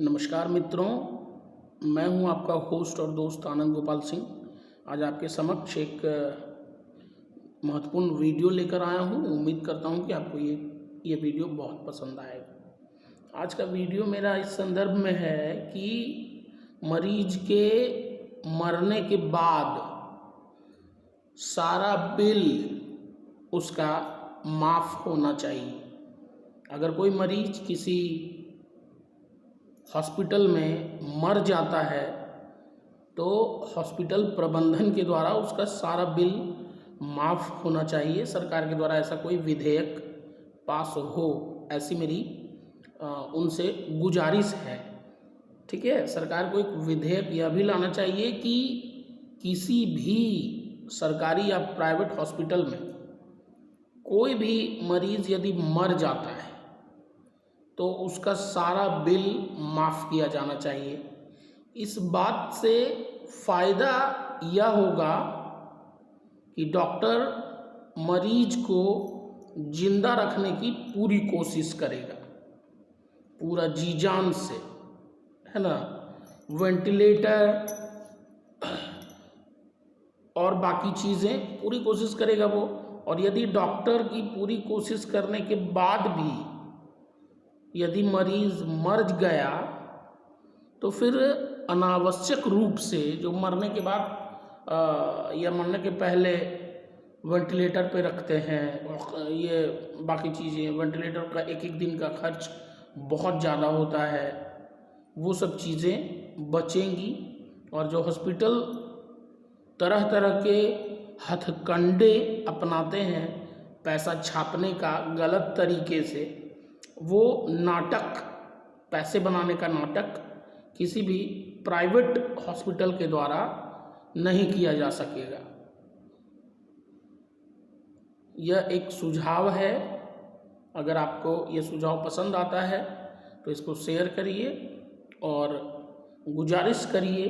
नमस्कार मित्रों, मैं हूं आपका होस्ट और दोस्त आनंद गोपाल सिंह। आज आपके समक्ष एक महत्वपूर्ण वीडियो लेकर आया हूं। उम्मीद करता हूं कि आपको ये वीडियो बहुत पसंद आएगा। आज का वीडियो मेरा इस संदर्भ में है कि मरीज के मरने के बाद सारा बिल उसका माफ़ होना चाहिए। अगर कोई मरीज किसी हॉस्पिटल में मर जाता है तो हॉस्पिटल प्रबंधन के द्वारा उसका सारा बिल माफ़ होना चाहिए। सरकार के द्वारा ऐसा कोई विधेयक पास हो, ऐसी मेरी उनसे गुजारिश है। ठीक है, सरकार को एक विधेयक यह भी लाना चाहिए कि किसी भी सरकारी या प्राइवेट हॉस्पिटल में कोई भी मरीज़ यदि मर जाता है तो उसका सारा बिल माफ़ किया जाना चाहिए। इस बात से फ़ायदा यह होगा कि डॉक्टर मरीज को जिंदा रखने की पूरी कोशिश करेगा, पूरा जी जान से, है ना। वेंटिलेटर और बाकी चीज़ें पूरी कोशिश करेगा वो। और यदि डॉक्टर की पूरी कोशिश करने के बाद भी यदि मरीज मर गया तो फिर अनावश्यक रूप से जो मरने के बाद या मरने के पहले वेंटिलेटर पे रखते हैं, ये बाकी चीज़ें, वेंटिलेटर का एक दिन का खर्च बहुत ज़्यादा होता है, वो सब चीज़ें बचेंगी। और जो हॉस्पिटल तरह तरह के हथकंडे अपनाते हैं पैसा छापने का गलत तरीके से, वो नाटक, पैसे बनाने का नाटक किसी भी प्राइवेट हॉस्पिटल के द्वारा नहीं किया जा सकेगा। यह एक सुझाव है। अगर आपको यह सुझाव पसंद आता है तो इसको शेयर करिए और गुजारिश करिए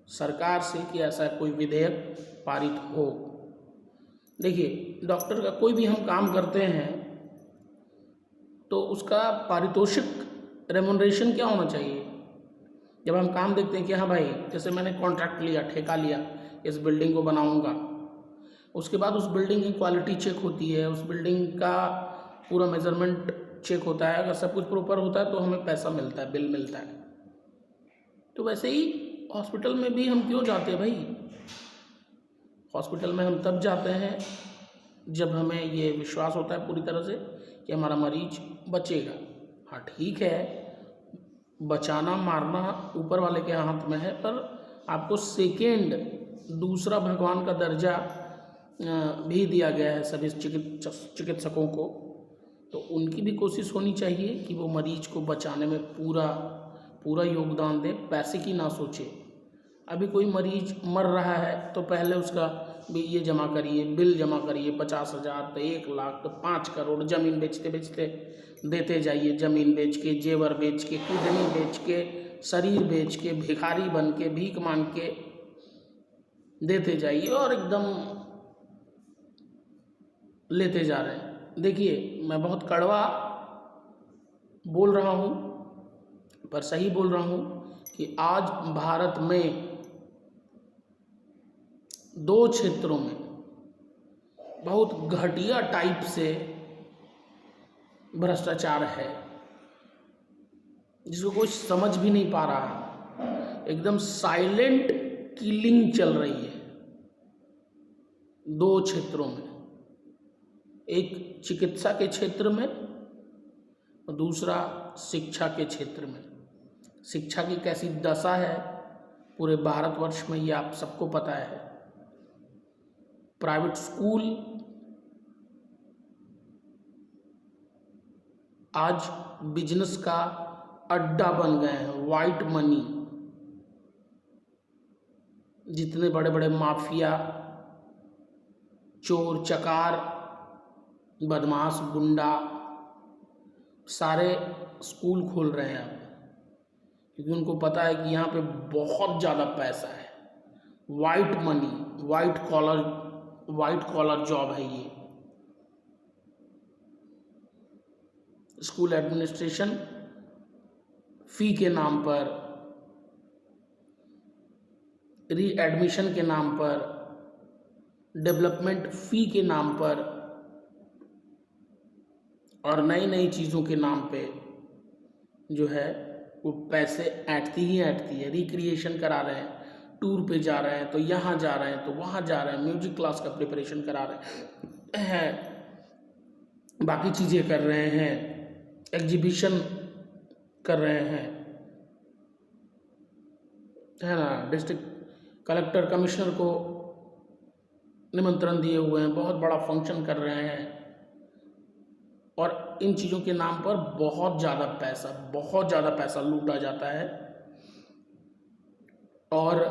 सरकार से कि ऐसा कोई विधेयक पारित हो। देखिए, डॉक्टर का कोई भी हम काम करते हैं तो उसका पारितोषिक रेमुनरेशन क्या होना चाहिए। जब हम काम देखते हैं कि हाँ भाई, जैसे मैंने कॉन्ट्रैक्ट लिया, ठेका लिया, इस बिल्डिंग को बनाऊंगा, उसके बाद उस बिल्डिंग की क्वालिटी चेक होती है, उस बिल्डिंग का पूरा मेजरमेंट चेक होता है। अगर सब कुछ प्रॉपर होता है तो हमें पैसा मिलता है, बिल मिलता है। तो वैसे ही हॉस्पिटल में भी हम क्यों जाते हैं भाई? हॉस्पिटल में हम तब जाते हैं जब हमें ये विश्वास होता है पूरी तरह से कि हमारा मरीज बचेगा। हाँ ठीक है, बचाना मारना ऊपर वाले के हाथ में है, पर आपको सेकेंड दूसरा भगवान का दर्जा भी दिया गया है सभी चिकित्सकों को। तो उनकी भी कोशिश होनी चाहिए कि वो मरीज को बचाने में पूरा योगदान दे, पैसे की ना सोचे। अभी कोई मरीज मर रहा है तो पहले उसका भी ये जमा करिए, बिल जमा करिए, 50,000 तो 1 लाख तो 5 करोड़, ज़मीन बेचते बेचते देते जाइए, ज़मीन बेच के, जेवर बेच के, किडनी बेच के, शरीर बेच के, भिखारी बन के, भीख मांग के देते जाइए और एकदम लेते जा रहे हैं। देखिए, मैं बहुत कड़वा बोल रहा हूँ पर सही बोल रहा हूँ कि आज भारत में 2 क्षेत्रों में बहुत घटिया टाइप से भ्रष्टाचार है जिसको कोई समझ भी नहीं पा रहा। एकदम साइलेंट किलिंग चल रही है 2 क्षेत्रों में, एक चिकित्सा के क्षेत्र में और दूसरा शिक्षा के क्षेत्र में। शिक्षा की कैसी दशा है पूरे भारतवर्ष में, ये आप सबको पता है। प्राइवेट स्कूल आज बिजनेस का अड्डा बन गए हैं, वाइट मनी। जितने बड़े बड़े माफिया, चोर चकार, बदमाश, गुंडा सारे स्कूल खोल रहे हैं अब, क्योंकि उनको पता है कि यहाँ पे बहुत ज़्यादा पैसा है। White money, white collar job है ये। स्कूल एडमिनिस्ट्रेशन फ़ी के नाम पर, रीएडमिशन के नाम पर, डेवलपमेंट फ़ी के नाम पर और नई नई चीज़ों के नाम पे जो है वो पैसे ऐंठती ही ऐंठती है। रिक्रिएशन करा रहे हैं, टूर पे जा रहे हैं तो यहाँ जा रहे हैं तो वहाँ जा रहे हैं, म्यूजिक क्लास का प्रिपरेशन करा रहे हैं, बाकी चीज़ें कर रहे हैं, एग्जीबिशन कर रहे हैं, है ना। डिस्ट्रिक्ट कलेक्टर कमिश्नर को निमंत्रण दिए हुए हैं, बहुत बड़ा फंक्शन कर रहे हैं और इन चीज़ों के नाम पर बहुत ज़्यादा पैसा लूटा जाता है। और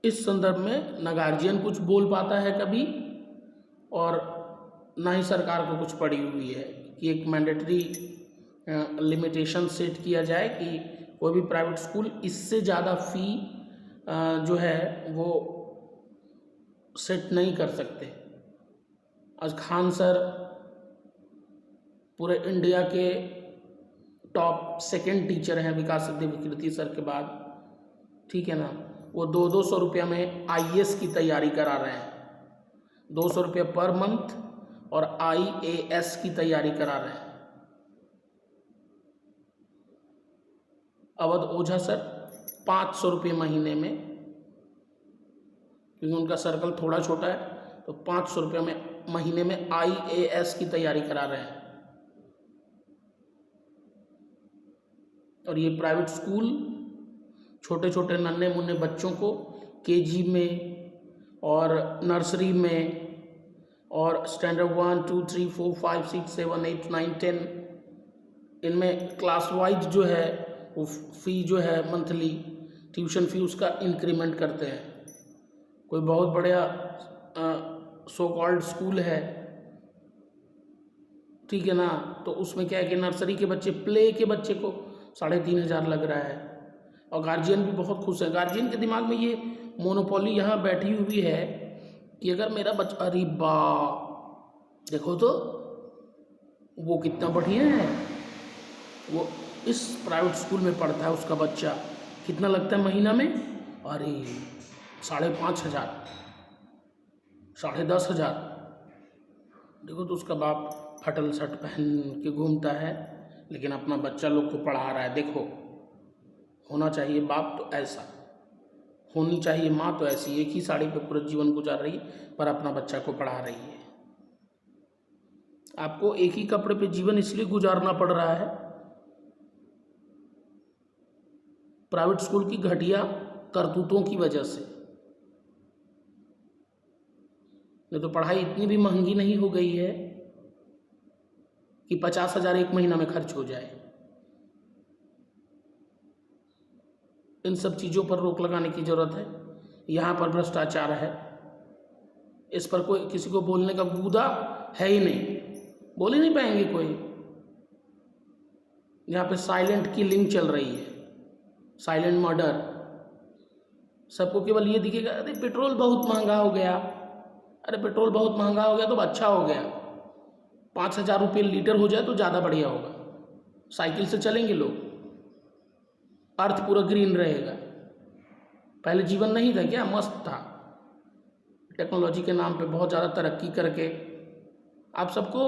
इस संदर्भ में न गार्जियन कुछ बोल पाता है कभी और ना ही सरकार को कुछ पड़ी हुई है कि एक मैंडेटरी लिमिटेशन सेट किया जाए कि कोई भी प्राइवेट स्कूल इससे ज़्यादा फ़ी जो है वो सेट नहीं कर सकते। आज खान सर पूरे इंडिया के टॉप सेकंड टीचर हैं विकास सिद्धि विकृति सर के बाद, ठीक है ना। वो 200 रुपया में IAS की तैयारी करा रहे हैं, 200 रुपये पर मंथ और IAS की तैयारी करा रहे हैं। अवध ओझा सर 500 रुपये महीने में, क्योंकि उनका सर्कल थोड़ा छोटा है तो 500 रुपये में महीने में IAS की तैयारी करा रहे हैं। और ये प्राइवेट स्कूल छोटे छोटे नन्हे मुन्ने बच्चों को KG में और नर्सरी में और स्टैंडर्ड 1 2 3 4 5 6 7 8 9 10 इनमें क्लास वाइज जो है वो फ़ी जो है मंथली ट्यूशन फ़ी उसका इंक्रीमेंट करते हैं। कोई बहुत बढ़िया सो कॉल्ड स्कूल है, ठीक है ना, तो उसमें क्या है कि नर्सरी के बच्चे, प्ले के बच्चे को 3,500 लग रहा है और गार्जियन भी बहुत खुश है। गार्जियन के दिमाग में ये मोनोपोली यहाँ बैठी हुई है कि अगर मेरा बच्चा, अरे बा देखो तो वो कितना बढ़िया है, वो इस प्राइवेट स्कूल में पढ़ता है, उसका बच्चा कितना लगता है महीना में, अरे 5,500 10,500। देखो तो उसका बाप फटल शर्ट पहन के घूमता है लेकिन अपना बच्चा लोग को पढ़ा रहा है। देखो होना चाहिए बाप तो ऐसा, होनी चाहिए माँ तो ऐसी, एक ही साड़ी पे पूरा जीवन गुजार रही है पर अपना बच्चा को पढ़ा रही है। आपको एक ही कपड़े पे जीवन इसलिए गुजारना पड़ रहा है प्राइवेट स्कूल की घटिया करतूतों की वजह से, नहीं तो पढ़ाई इतनी भी महंगी नहीं हो गई है कि 50,000 एक महीना में खर्च हो जाए। इन सब चीज़ों पर रोक लगाने की ज़रूरत है। यहाँ पर भ्रष्टाचार है, इस पर कोई किसी को बोलने का गूदा है ही नहीं, बोल ही नहीं पाएंगे कोई। यहाँ पे साइलेंट किलिंग चल रही है, साइलेंट मर्डर। सबको केवल ये दिखेगा अरे पेट्रोल बहुत महंगा हो गया, अरे पेट्रोल बहुत महंगा हो गया तो अच्छा हो गया, 5,000 रुपये लीटर हो जाए तो ज़्यादा बढ़िया होगा, साइकिल से चलेंगे लोग, अर्थ पूरा ग्रीन रहेगा। पहले जीवन नहीं था क्या, मस्त था। टेक्नोलॉजी के नाम पे बहुत ज़्यादा तरक्की करके आप सबको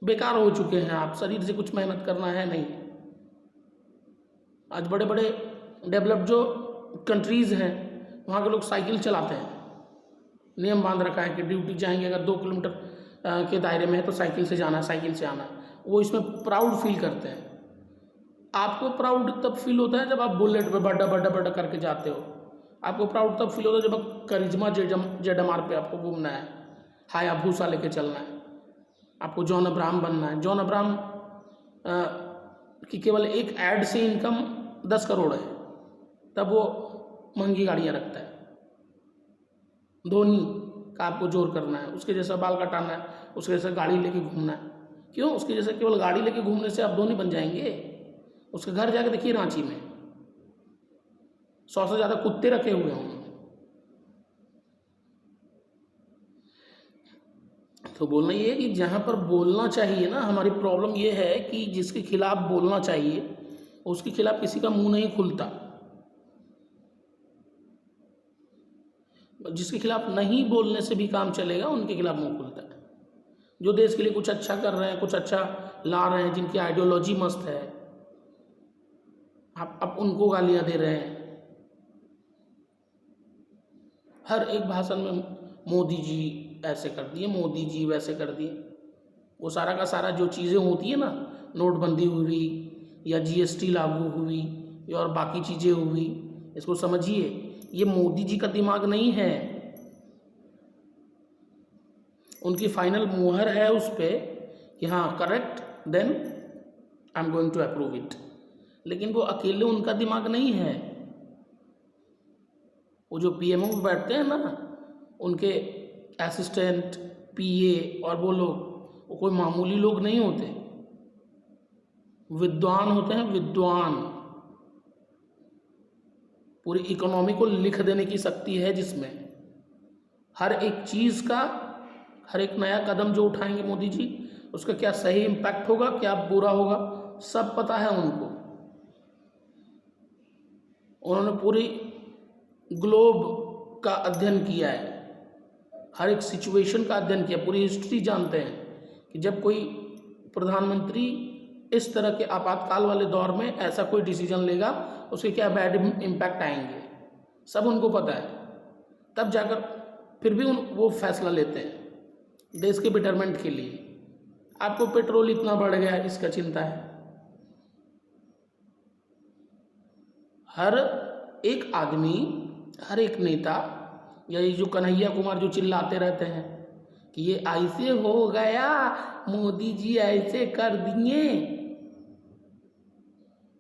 बेकार हो चुके हैं, आप शरीर से कुछ मेहनत करना है नहीं। आज बड़े बड़े डेवलप्ड जो कंट्रीज़ हैं वहाँ के लोग साइकिल चलाते हैं, नियम बांध रखा है कि ड्यूटी जाएंगे अगर 2 किलोमीटर के दायरे में है तो साइकिल से जाना, साइकिल से आना। वो इसमें प्राउड फील करते हैं। आपको प्राउड तब फील होता है जब आप बुलेट पे बड्डा बड्डा बड्डा करके जाते हो। आपको प्राउड तब फील होता है जब आप करिश्मा जेडमार पे आपको घूमना है, हायाबूसा लेके चलना है, आपको जॉन अब्राहम बनना है। जॉन अब्राहम की केवल एक ऐड से इनकम 10 करोड़ है, तब वो महंगी गाड़ियाँ रखता है। धोनी का आपको जोर करना है, उसके जैसा बाल कटाना है, उसके जैसा गाड़ी लेके घूमना है। क्यों? उसके जैसा केवल गाड़ी लेके घूमने से आप धोनी बन जाएंगे? उसके घर जाके देखिए रांची में 100 से ज़्यादा कुत्ते रखे हुए हैं उन्होंने। तो बोलना ये है कि जहाँ पर बोलना चाहिए ना, हमारी प्रॉब्लम ये है कि जिसके खिलाफ बोलना चाहिए उसके खिलाफ किसी का मुंह नहीं खुलता। जिसके खिलाफ नहीं बोलने से भी काम चलेगा, उनके खिलाफ मुंह खुलता है। जो देश के लिए कुछ अच्छा कर रहे हैं, कुछ अच्छा ला रहे हैं, जिनकी आइडियोलॉजी मस्त है, आप उनको गालियां दे रहे हैं। हर एक भाषण में मोदी जी ऐसे कर दिए, मोदी जी वैसे कर दिए। वो सारा का सारा जो चीज़ें होती है ना, नोटबंदी हुई या जीएसटी लागू हुई या और बाकी चीज़ें हुई, इसको समझिए, ये मोदी जी का दिमाग नहीं है। उनकी फाइनल मुहर है उस पर कि हाँ correct, then I am going to approve it. लेकिन वो अकेले उनका दिमाग नहीं है। वो जो पीएमओ में बैठते हैं ना, उनके असिस्टेंट, पीए और वो लोग, वो कोई मामूली लोग नहीं होते, विद्वान होते हैं, विद्वान। पूरी इकोनॉमी को लिख देने की शक्ति है जिसमें। हर एक चीज़ का, हर एक नया कदम जो उठाएंगे मोदी जी, उसका क्या सही इम्पैक्ट होगा, क्या बुरा होगा, सब पता है उनको। उन्होंने पूरी ग्लोब का अध्ययन किया है, हर एक सिचुएशन का अध्ययन किया, पूरी हिस्ट्री जानते हैं कि जब कोई प्रधानमंत्री इस तरह के आपातकाल वाले दौर में ऐसा कोई डिसीजन लेगा, उसके क्या बैड इम्पैक्ट आएंगे, सब उनको पता है। तब जाकर फिर भी वो फैसला लेते हैं देश के बेटरमेंट के लिए। आपको पेट्रोल इतना बढ़ गया, इसका चिंता है। हर एक आदमी, हर एक नेता, या ये जो कन्हैया कुमार जो चिल्लाते रहते हैं कि ये ऐसे हो गया, मोदी जी ऐसे कर दिए,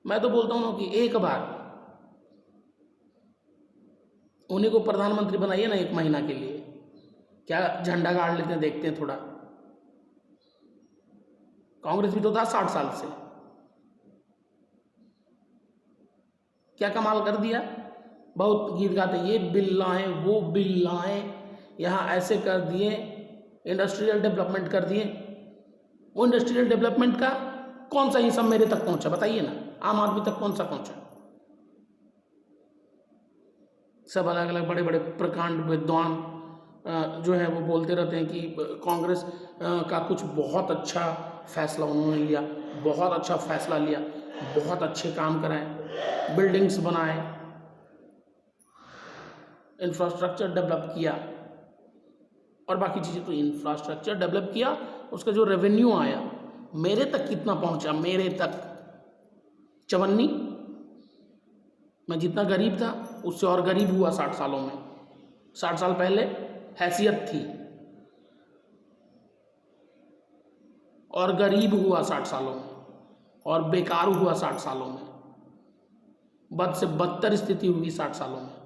मैं तो बोलता हूँ कि एक बार उन्हीं को प्रधानमंत्री बनाइए ना 1 महीना के लिए, क्या झंडा गाड़ लेते हैं, देखते हैं थोड़ा। कांग्रेस भी तो था 60 साल से, क्या कमाल कर दिया। बहुत गीत गाते, ये बिल लाए, वो बिल लाए, यहाँ ऐसे कर दिए, इंडस्ट्रियल डेवलपमेंट कर दिए। वो इंडस्ट्रियल डेवलपमेंट का कौन सा हिस्सा मेरे तक पहुंचा, बताइए ना, आम आदमी तक कौन सा पहुंचा। सब अलग अलग बड़े बड़े प्रकांड विद्वान जो है वो बोलते रहते हैं कि कांग्रेस का कुछ बहुत अच्छा फैसला उन्होंने लिया, बहुत अच्छा फैसला लिया, बहुत अच्छे काम कराए, बिल्डिंग्स बनाए, इंफ्रास्ट्रक्चर डेवलप किया और बाकी चीज़ें। तो इंफ्रास्ट्रक्चर डेवलप किया, उसका जो रेवेन्यू आया मेरे तक कितना पहुंचा, मेरे तक चवन्नी। मैं जितना गरीब था उससे और गरीब हुआ 60 सालों में। 60 साल पहले हैसियत थी और गरीब हुआ 60 सालों में, और बेकार हुआ 60 सालों में, बद से बदतर स्थिति हुई 60 सालों में।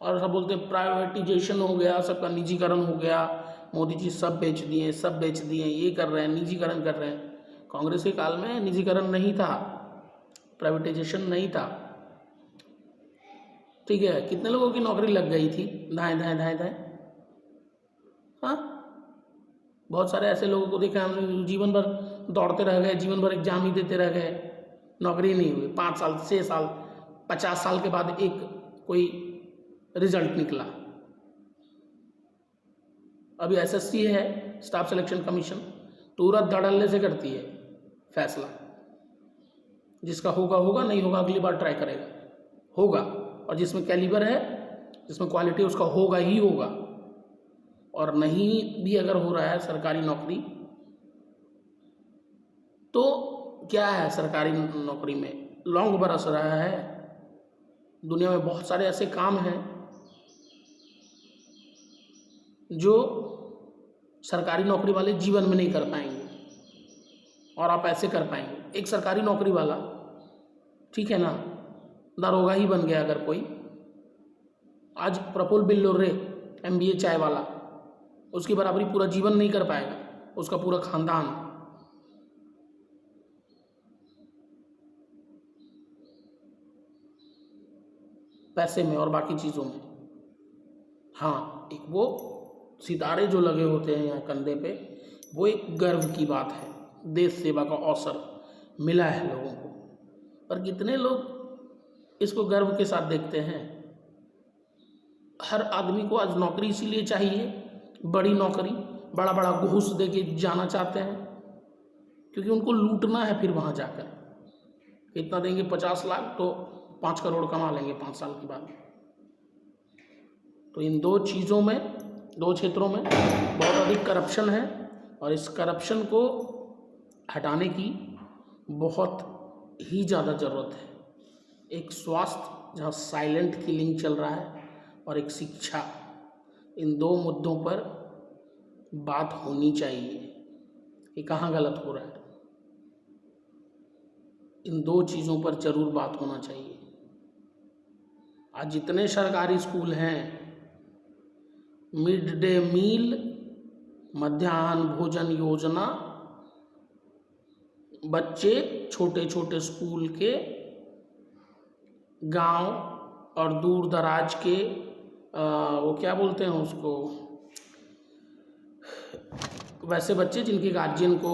और सब बोलते हैं प्राइवेटाइजेशन हो गया, सबका निजीकरण हो गया, मोदी जी सब बेच दिए, सब बेच दिए, ये कर रहे हैं, निजीकरण कर रहे हैं। कांग्रेस के काल में निजीकरण नहीं था, प्राइवेटाइजेशन नहीं था, ठीक है। कितने लोगों की नौकरी लग गई थी, धाएं धाएं धाएं धाएं। हाँ, बहुत सारे ऐसे लोगों को देखा हमने, जीवन भर दौड़ते रह गए, जीवन भर एग्जाम ही देते रह गए, नौकरी नहीं हुई। 5 साल, 6 साल, 50 साल के बाद एक कोई रिजल्ट निकला। अभी एसएससी है, स्टाफ सिलेक्शन कमीशन, तुरंत धड़ल्ले से करती है फैसला। जिसका होगा होगा, नहीं होगा अगली बार ट्राई करेगा, होगा। और जिसमें कैलिबर है, जिसमें क्वालिटी, उसका होगा ही होगा। और नहीं भी अगर हो रहा है सरकारी नौकरी, तो क्या है, सरकारी नौकरी में लौंग बरस रहा है। दुनिया में बहुत सारे ऐसे काम हैं जो सरकारी नौकरी वाले जीवन में नहीं कर पाएंगे, और आप ऐसे कर पाएंगे। एक सरकारी नौकरी वाला, ठीक है ना, दरोगा ही बन गया अगर कोई, आज प्रफुल्ल बिल्लोरे एमबीए चाय वाला, उसकी बराबरी पूरा जीवन नहीं कर पाएगा, उसका पूरा खानदान। पैसे में और बाकी चीज़ों में। हाँ, एक वो सितारे जो लगे होते हैं यहाँ कंधे पे, वो एक गर्व की बात है। देश सेवा का अवसर मिला है लोगों को, पर कितने लोग इसको गर्व के साथ देखते हैं। हर आदमी को आज नौकरी इसीलिए चाहिए, बड़ी नौकरी, बड़ा बड़ा घूस दे के जाना चाहते हैं, क्योंकि उनको लूटना है। फिर वहाँ जाकर कितना देंगे, 50 लाख तो 5 करोड़ कमा लेंगे 5 साल के बाद। तो इन दो चीज़ों में, दो क्षेत्रों में बहुत अधिक करप्शन है, और इस करप्शन को हटाने की बहुत ही ज़्यादा ज़रूरत है। एक स्वास्थ्य जहाँ साइलेंट किलिंग चल रहा है, और एक शिक्षा, इन दो मुद्दों पर बात होनी चाहिए कि कहाँ गलत हो रहा है। इन दो चीज़ों पर जरूर बात होना चाहिए। आज जितने सरकारी स्कूल हैं, मिड डे मील, मध्याह्न भोजन योजना, बच्चे छोटे छोटे स्कूल के, गांव और दूर दराज के, वो क्या बोलते हैं उसको, वैसे बच्चे जिनके गार्जियन को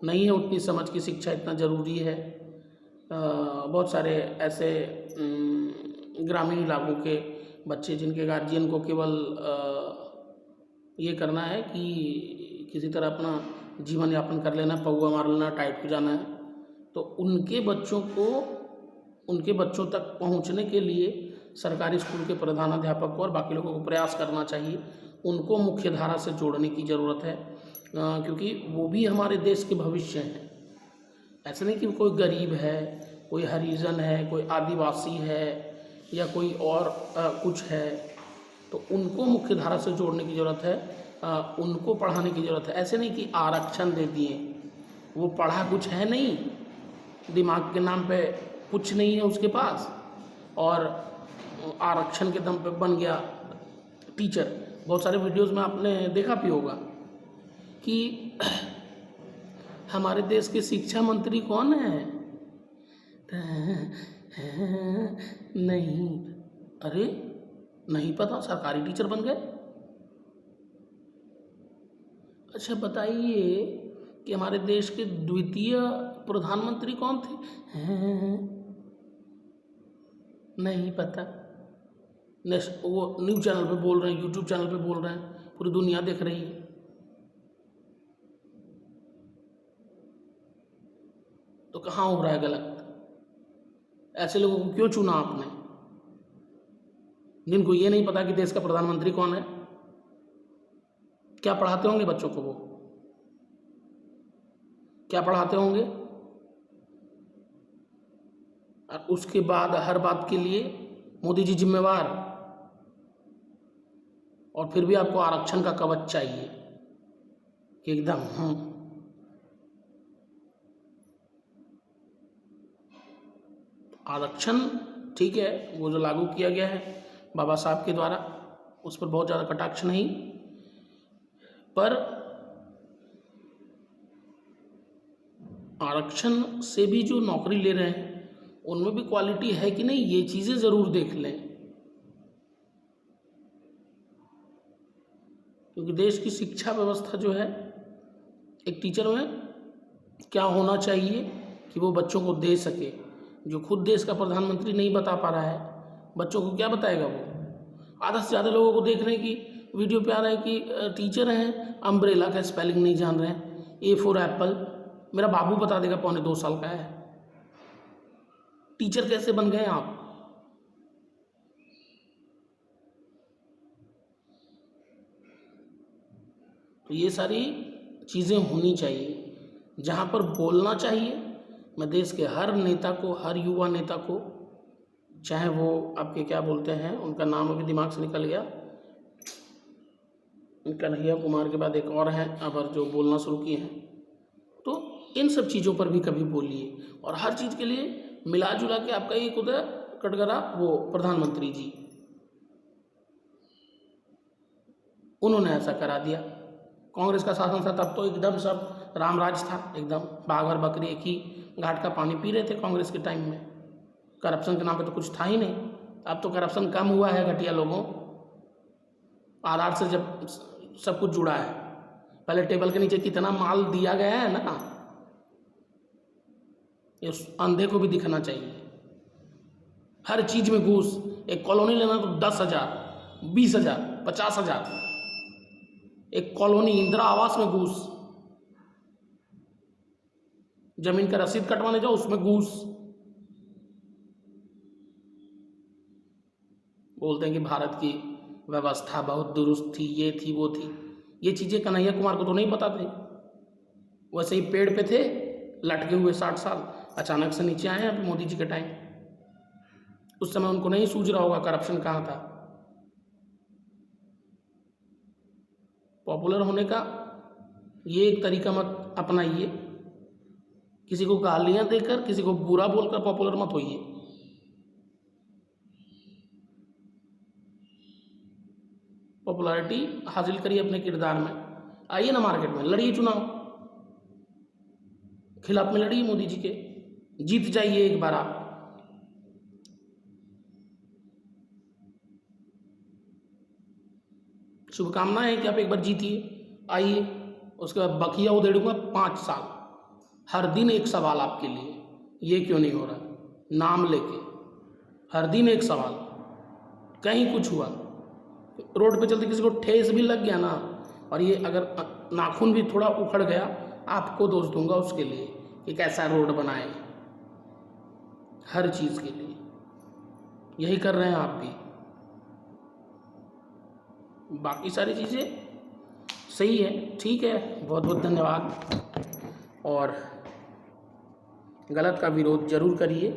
नहीं है उतनी समझ की शिक्षा इतना ज़रूरी है। बहुत सारे ऐसे ग्रामीण इलाकों के बच्चे जिनके गार्जियन को केवल ये करना है कि किसी तरह अपना जीवन यापन कर लेना, पौआ मार लेना, टाइट हो जाना है, तो उनके बच्चों तक पहुंचने के लिए सरकारी स्कूल के प्रधानाध्यापक को और बाकी लोगों को प्रयास करना चाहिए। उनको मुख्य धारा से जोड़ने की ज़रूरत है, क्योंकि वो भी हमारे देश के भविष्य हैं। ऐसा नहीं कि कोई गरीब है, कोई हरिजन है, कोई आदिवासी है, या कोई और कुछ है, तो उनको मुख्य धारा से जोड़ने की ज़रूरत है, उनको पढ़ाने की ज़रूरत है। ऐसे नहीं कि आरक्षण दे दिए, वो पढ़ा कुछ है नहीं, दिमाग के नाम पे कुछ नहीं है उसके पास, और आरक्षण के दम पे बन गया टीचर। बहुत सारे वीडियोस में आपने देखा भी होगा कि हमारे देश के शिक्षा मंत्री कौन है? नहीं, अरे नहीं पता, सरकारी टीचर बन गए। अच्छा बताइए कि हमारे देश के द्वितीय प्रधानमंत्री कौन थे? नहीं पता। वो न्यूज़ चैनल पे बोल रहे हैं, यूट्यूब चैनल पे बोल रहे हैं, पूरी दुनिया देख रही है। तो कहाँ हो रहा है गलत? ऐसे लोगों को क्यों चुना आपने, जिनको ये नहीं पता कि देश का प्रधानमंत्री कौन है? क्या पढ़ाते होंगे बच्चों को? वो क्या पढ़ाते होंगे? और उसके बाद हर बात के लिए मोदी जी जिम्मेवार, और फिर भी आपको आरक्षण का कवच चाहिए कि एकदम आरक्षण ठीक है, वो जो लागू किया गया है बाबा साहब के द्वारा, उस पर बहुत ज़्यादा कटाक्ष नहीं, पर आरक्षण से भी जो नौकरी ले रहे हैं उनमें भी क्वालिटी है कि नहीं, ये चीज़ें ज़रूर देख लें। क्योंकि देश की शिक्षा व्यवस्था जो है, एक टीचर में क्या होना चाहिए कि वो बच्चों को दे सके, जो खुद देश का प्रधानमंत्री नहीं बता पा रहा है, बच्चों को क्या बताएगा वो? आधा से ज़्यादा लोगों को देख रहे हैं कि वीडियो पे आ रहा है कि टीचर हैं, अम्ब्रेला का स्पेलिंग नहीं जान रहे हैं, A फॉर एप्पल मेरा बाबू बता देगा, पौने 2 साल का है। टीचर कैसे बन गए आप? तो ये सारी चीज़ें होनी चाहिए। जहाँ पर बोलना चाहिए, मैं देश के हर नेता को, हर युवा नेता को, चाहे वो आपके क्या बोलते हैं, उनका नाम अभी दिमाग से निकल गया, कन्हैया कुमार के बाद एक और हैं अब जो बोलना शुरू किए हैं, तो इन सब चीज़ों पर भी कभी बोलिए। और हर चीज़ के लिए मिला जुला के आपका एक होता है कटघरा, वो प्रधानमंत्री जी, उन्होंने ऐसा करा दिया। कांग्रेस का शासन था तब तो एकदम सब रामराज था, एकदम बाघ और बकरी एक ही घाट का पानी पी रहे थे कांग्रेस के टाइम में। करप्शन के नाम पे तो कुछ था ही नहीं। अब तो करप्शन कम हुआ है घटिया लोगों। आधार से जब सब कुछ जुड़ा है। पहले टेबल के नीचे कितना माल दिया गया है ना, ये उस अंधे को भी दिखना चाहिए। हर चीज में घूस। एक कॉलोनी लेना तो 10,000, 20,000, 50,000। एक कॉलोनी इंदिरा आवास में घूस। जमीन का रसीद कटवाने जाओ उसमें घूस। बोलते हैं कि भारत की व्यवस्था बहुत दुरुस्त थी, ये थी वो थी। ये चीजें कन्हैया कुमार को तो नहीं पता थे। वैसे ही पेड़ पे थे लटके हुए 60 साल, अचानक से नीचे आए अभी मोदी जी के टाइम। उस समय उनको नहीं सूझ रहा होगा करप्शन कहाँ था। पॉपुलर होने का ये एक तरीका मत अपनाइए। किसी को गालियां देकर, किसी को बुरा बोलकर पॉपुलर मत होइए। पॉपुलैरिटी हासिल करिए अपने किरदार में। आइए ना मार्केट में, लड़िए चुनाव, खिलाफ में लड़िए मोदी जी के, जीत जाइए एक बार आप। शुभकामनाएं हैं कि आप एक बार जीतिए। आइए, उसके बाद बकिया उधेड़ूंगा 5 साल। हर दिन एक सवाल आपके लिए, ये क्यों नहीं हो रहा, नाम लेके हर दिन एक सवाल। कहीं कुछ हुआ, रोड पे चलते किसी को ठेस भी लग गया ना, और ये अगर नाखून भी थोड़ा उखड़ गया, आपको दोष दूंगा उसके लिए कि कैसा रोड बनाए। हर चीज के लिए यही कर रहे हैं आप भी। बाकी सारी चीजें सही है, ठीक है, बहुत बहुत धन्यवाद। और गलत का विरोध जरूर करिए।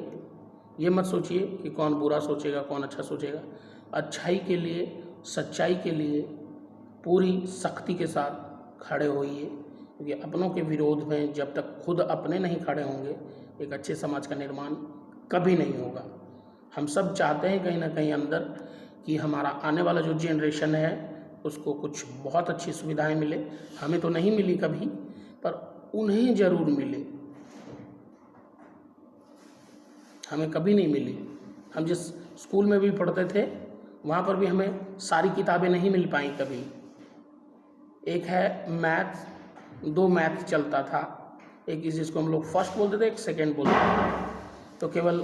ये मत सोचिए कि कौन बुरा सोचेगा कौन अच्छा सोचेगा। अच्छाई के लिए, सच्चाई के लिए पूरी सख्ती के साथ खड़े होइए, क्योंकि अपनों के विरोध में जब तक खुद अपने नहीं खड़े होंगे, एक अच्छे समाज का निर्माण कभी नहीं होगा। हम सब चाहते हैं कहीं ना कहीं अंदर कि हमारा आने वाला जो जनरेशन है उसको कुछ बहुत अच्छी सुविधाएं मिले। हमें तो नहीं मिली कभी, पर उन्हें जरूर मिले। हमें कभी नहीं मिली। हम जिस स्कूल में भी पढ़ते थे वहाँ पर भी हमें सारी किताबें नहीं मिल पाई कभी। एक है मैथ, 2 मैथ चलता था, एक जिसको हम लोग फर्स्ट बोलते थे, एक सेकेंड बोलते थे। तो केवल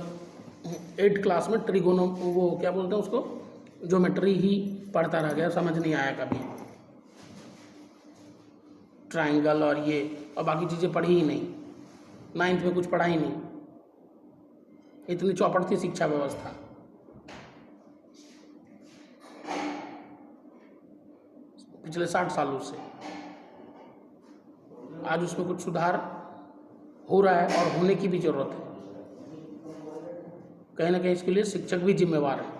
8th क्लास में ट्रिगोनो, वो क्या बोलते हैं उसको, ज्योमेट्री ही पढ़ता रह गया, समझ नहीं आया कभी। ट्रायंगल और ये और बाकी चीज़ें पढ़ी ही नहीं। 9th में कुछ पढ़ा ही नहीं। इतनी चौपट थी शिक्षा व्यवस्था। पिछले 60 सालों से आज उसमें कुछ सुधार हो रहा है और होने की भी जरूरत है। कहीं ना कहीं इसके लिए शिक्षक भी जिम्मेवार है।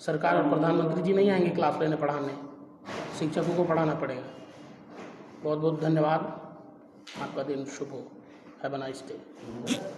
सरकार और प्रधानमंत्री जी नहीं आएंगे क्लास लेने पढ़ाने, शिक्षकों को पढ़ाना पड़ेगा। बहुत बहुत धन्यवाद। आपका दिन शुभ हो। Have a nice day.